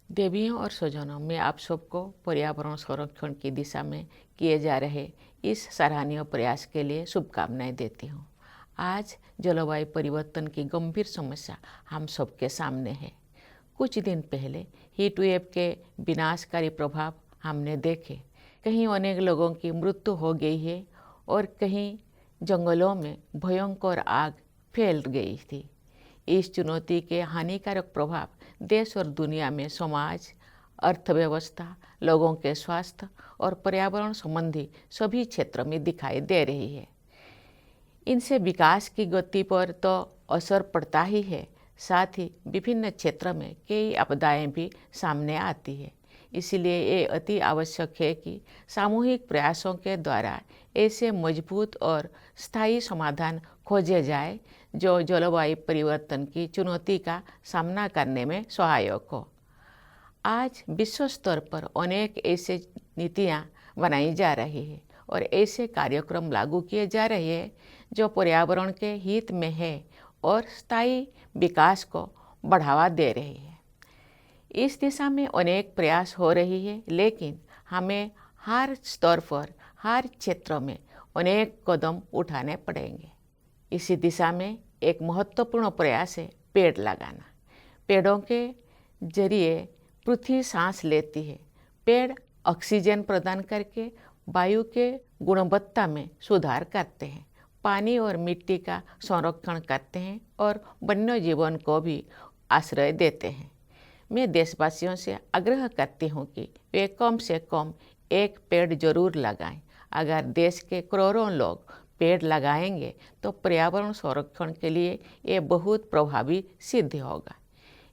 देवियों और स्वजनों, मैं आप सबको पर्यावरण संरक्षण की दिशा में किए जा रहे इस सराहनीय प्रयास के लिए शुभकामनाएं देती हूँ। आज जलवायु परिवर्तन की गंभीर समस्या हम सबके सामने है। कुछ दिन पहले हीट वेव के विनाशकारी प्रभाव हमने देखे। कहीं अनेक लोगों की मृत्यु हो गई है और कहीं जंगलों में भयंकर आग फैल गई थी। इस चुनौती के हानिकारक प्रभाव देश और दुनिया में समाज, अर्थव्यवस्था, लोगों के स्वास्थ्य और पर्यावरण संबंधी सभी क्षेत्रों में दिखाई दे रही है। इनसे विकास की गति पर तो असर पड़ता ही है, साथ ही विभिन्न क्षेत्रों में कई आपदाएं भी सामने आती है। इसलिए ये अति आवश्यक है कि सामूहिक प्रयासों के द्वारा ऐसे मजबूत और स्थायी समाधान खोजे जाए जो जलवायु परिवर्तन की चुनौती का सामना करने में सहायक हो। आज विश्व स्तर पर अनेक ऐसे नीतियाँ बनाई जा रही है और ऐसे कार्यक्रम लागू किए जा रहे हैं जो पर्यावरण के हित में है और स्थायी विकास को बढ़ावा दे रही है। इस दिशा में अनेक प्रयास हो रही है, लेकिन हमें हर स्तर पर, हर क्षेत्र में अनेक कदम उठाने पड़ेंगे। इसी दिशा में एक महत्वपूर्ण प्रयास है पेड़ लगाना। पेड़ों के जरिए पृथ्वी सांस लेती है। पेड़ ऑक्सीजन प्रदान करके वायु के गुणवत्ता में सुधार करते हैं, पानी और मिट्टी का संरक्षण करते हैं और वन्य जीवन को भी आश्रय देते हैं। मैं देशवासियों से आग्रह करती हूँ कि वे कम से कम एक पेड़ जरूर लगाएं। अगर देश के करोड़ों लोग पेड़ लगाएंगे तो पर्यावरण संरक्षण के लिए ये बहुत प्रभावी सिद्ध होगा।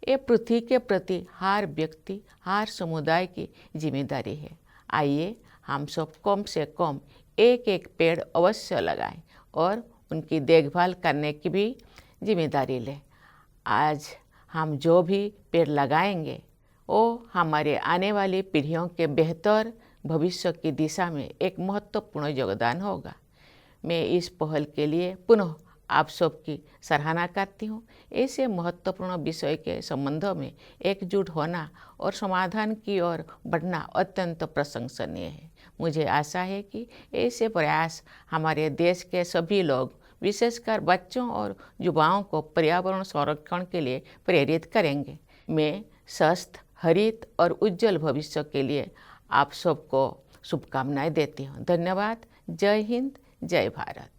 ये पृथ्वी के प्रति हर व्यक्ति, हर समुदाय की जिम्मेदारी है। आइए हम सब कम से कम एक एक पेड़ अवश्य लगाएं और उनकी देखभाल करने की भी जिम्मेदारी लें। आज हम जो भी पेड़ लगाएंगे वो हमारे आने वाली पीढ़ियों के बेहतर भविष्य की दिशा में एक महत्वपूर्ण योगदान होगा। मैं इस पहल के लिए पुनः आप सबकी सराहना करती हूँ। ऐसे महत्वपूर्ण विषय के संबंधों में एकजुट होना और समाधान की ओर बढ़ना अत्यंत प्रशंसनीय है। मुझे आशा है कि ऐसे प्रयास हमारे देश के सभी लोग, विशेषकर बच्चों और युवाओं को पर्यावरण संरक्षण के लिए प्रेरित करेंगे। मैं स्वस्थ, हरित और उज्जवल भविष्य के लिए आप सबको शुभकामनाएं देती हूँ। धन्यवाद। जय हिंद, जय भारत।